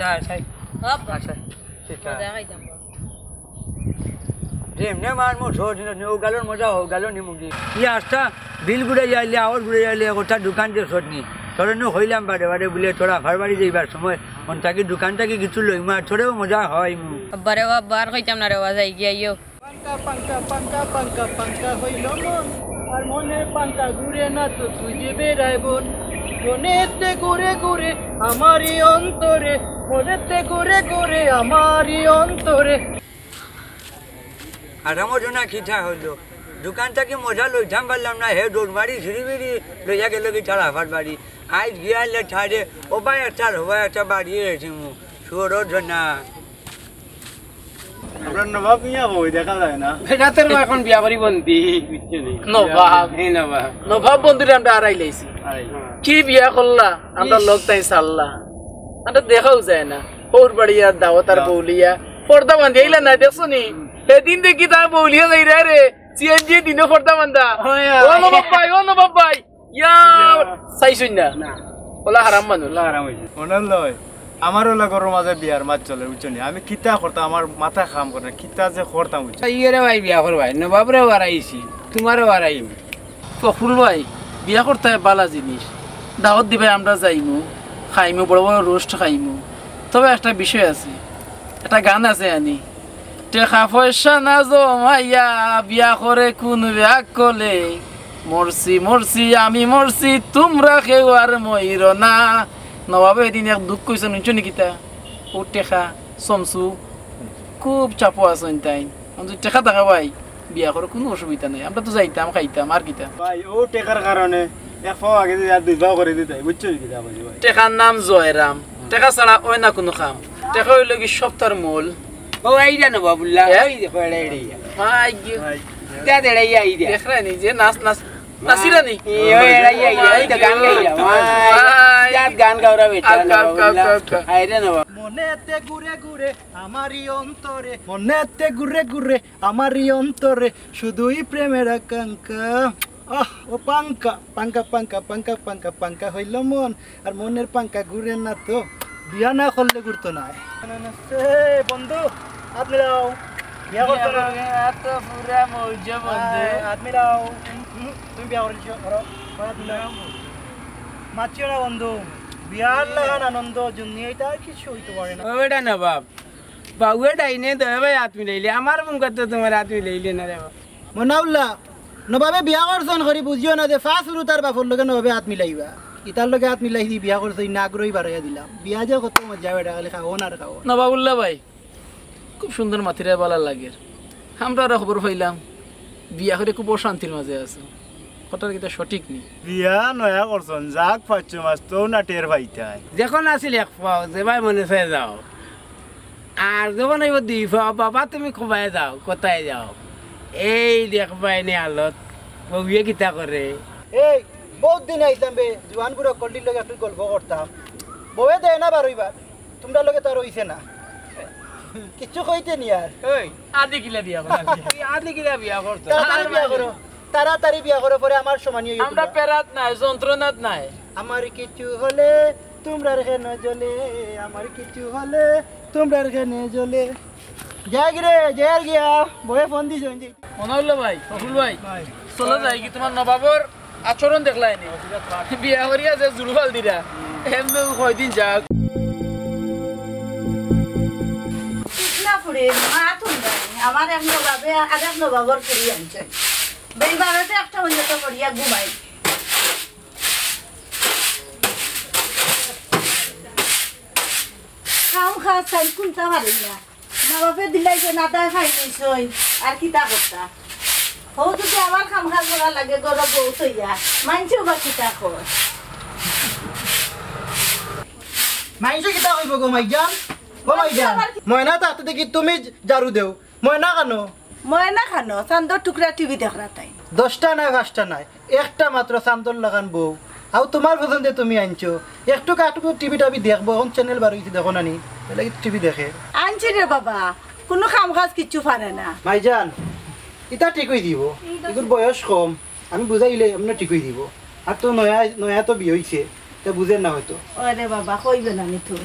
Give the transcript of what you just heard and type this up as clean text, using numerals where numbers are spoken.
আচ্ছা আচ্ছা আচ্ছা ঠিক আছে এমনি মারমো ও গালোর মজা হোক গালো নিমুখি ই আসটা বিল ঘুরে যাইলে আওয়ার ঘুরে যাইলে ওটা দোকান দিয়ে শট নি তোর হইলাম বারে বারে বলে তোরা ফারবাড়ি যাইবার সময় তাকে দোকানটাকে কিছু লই মার তোরেও মজা হয় মু বারে বার কইতাম না রে যাই গিয়াইও পাঙ্কা পাঙ্কা পাঙ্কা পাঙ্কা পাঙ্কা হইল মন আর মনে পাঙ্কা ঘুরে না তো তুই যে বেড়াই বোন মনেতে ঘুরে ঘুরে আমারই অন্তরে মনেতে ঘুরে ঘুরে আমারই অন্তরে আর আমার জন্য খিঠা হইলো দোকানটাকে মজা লইতাম পারলাম না হে দৌড় মারি ঝিরি বিড়ি লইয়া গেল কি ছাড়া ফাট বাড়ি আজ গিয়ালে ছাড়ে ও ভাই একটা বাড়িয়ে রেছি মু সুরোর জন্য আমরা নবাব মিয়া বই দেখা যায় না ফেরাতের এখন বিয়া বাড়ি বন্দি নবাব বন্দির আমরা আড়াই লাইছি কি বিয়া করলা আমরা লোক তাই সাল্লা আমরা দেখাও যায় না ওর বাড়িয়া দাওয়াত আর বৌলিয়া পর্দা বান্ধি আইলা না দেখছো নি সেদিন দেখি তা বৌলিয়া যাই রে সিএনজি দিনে পর্দা বান্ধা ও নবাব ভাই ইয়া চাইছুন না ওলা হারাম মানুষ হারাম হইছে ওনার লয় আমারও লাগর মাঝে বিয়ার মাছ চলে বুঝছনি আমি কিতা করতাম আমার মাথা কাম করে না কিতা যে করতাম বুঝছ ইয়েরে ভাই বিয়া করবাই নবাবরে হারাইছি তোমারও হারাইম ফখরুল ভাই বিয়া করতে বালা জিনিস দাওয়াত দিবে আমরা যাইমু খাইমু বড় বড় রোস্ট খাইমু তবে একটা বিষয় আছে একটা গান আছে আনি টেকা পয়সা না জমাইয়া বিয়া করে কোন বিয়া কলে মরছি মরছি আমি মরছি তোমরা কেউ আর মইর না নবাবে এদিন এক দুঃখ কইছে নিচু নিকিতা ও টেকা সমসু খুব চাপো আছেন তাই টেকা থাকা ভাই বিয়া করে কোনো অসুবিধা নেই আমরা তো যাইতাম খাইতাম আর কিতা ভাই ও টেকার কারণে এক পাও আগে দিয়ে আর দুই পাও করে দিতে বুঝছো কি ভাই টেকার নাম জয়রাম টেকা ছাড়া ওই না কোনো কাম টেকা হইল কি সপ্তাহের মূল ও আইডা না বাবুল্লাহ ওই দেখো এড়াইয়া ভাই দা দেড়াইয়া আইডা দেখরা নি যে নাচ নাচ নাচিরা নি ও এড়াইয়া এই তো গান গাইলা ভাই গান গাওরা বেটা আইডা না মনেতে ঘুরে ঘুরে আমারই অন্তরে মনেতে ঘুরে ঘুরে আমারই অন্তরে শুধুই প্রেমের আকাঙ্ক্ষা ও পাঙ্কা পাঙ্কা পাঙ্কা পাঙ্কা পাঙ্কা পাঙ্কা হইল মন আর মনের পাঙ্কা ঘুরে না তো বিয়া না করলে ঘুরতো না বন্ধু হাত মিলাও বিয়া করতো না তো পুরা মৌজা বন্ধু হাত মিলাও তুমি বিয়া করেছো করো হাত মিলাও মাছিও না বন্ধু বিয়ার লাগান আনন্দ দুনিয়াতে আর কিছু হইতে পারে না ওটা না বাপ বাবু ডাইনে তো ভাই হাত মিলাইলে আমার মুখ তো তোমার হাত মিলাইলে না রে বাপ মনাউল্লাহ নবাবে বিয়া করছন করি বুঝিও না যে ফার্স্ট রু তার বাপর লগে নবাবে হাত মিলাইবা ইতার লগে হাত মিলাই দি বিয়া করছ না আগ্রহী বাড়াইয়া দিলাম বিয়া যে কত মজা বেটা খালি খাও না খাও নবাবুল্লাহ ভাই খুব সুন্দর মাথিরা ভালো লাগে আমরা আর খবর পাইলাম বিয়া করে খুব অশান্তির মাঝে আছে কথাটা কিন্তু সঠিক নেই বিয়া নয়া করছন যাক পাচ্ছ মাস তো না টের পাইতাই যখন আসিল এক পাও যে ভাই মনে ফেয়ে যাও আর যখন আইব দুই পাও বাবা তুমি খোবাই যাও কোথায় যাও এই দেখবাই নে আলত বউয়ে কিতা করে এই বহুত দিন আইতাম বে জোয়ান বুড়ো কল্ডির লগে একটু গল্প করতাম বউয়ে দেয় না বারইবার তোমরা লগে তার হইছে না কিছু কইতে নি আর ওই আদি কিলা বিয়া কর আদি কিলা বিয়া করছ তাড়াতাড়ি বিয়া করো তাড়াতাড়ি বিয়া করো পরে আমার সমানই হইব আমরা পেরাত নাই যন্ত্রণাত নাই আমার কিছু হলে তোমরা কেন জ্বলে আমার কিছু হলে তোমরা কেন জ্বলে যাই রে যাই গিয়া বয়ে ফোন দিছ মনে হলো ভাই ফখরুল ভাই চলো যাই কি তোমার নবাবর আচরণ দেখলাই নি বিয়া করিয়া যে জুলফাল দিরা এমনি কয়দিন যাক না ফুড়ে মা তুলবা আমার এক নবাবে আরেক নবাবর ফুড়ি আনছে বেইবারতে একটা অন্যত করিয়া ঘুমাই খাও খা চাই কোনটা পারি না নবাবে দিলাইছে না তাই খাই নিছই আর কিতা করতা হো যদি আমার খাম খা করা লাগে গরব বউ তৈয়া মানছেও বা কিতা কর মাইনছে কিতা কইব গো মাইজান ও মাইজান ময়না তাতে দেখি তুমি জারু দেও ময়না কানো ময়না খানো চান্দর টুকরা টিভি দেখরা তাই 10টা নাই 5টা নাই একটা মাত্র চান্দর লাগান বউ আও তোমার পছন্দে তুমি আনছো একটু কাটুকু টিভি টাবি দেখবো এখন চ্যানেল বার হইছে দেখো নানি লাগি টিভি দেখে আনছি রে বাবা কোনো কাম কাজ কিচ্ছু পারে না মাইজান ইটা ঠিক হই দিব এগুর বয়স কম আমি বুঝাইলে আপনি ঠিক হই দিব আর তো নয়া নয়া তো বিয়ে হইছে তা বুঝেন না হয়তো ওরে বাবা কইবে না নি তুই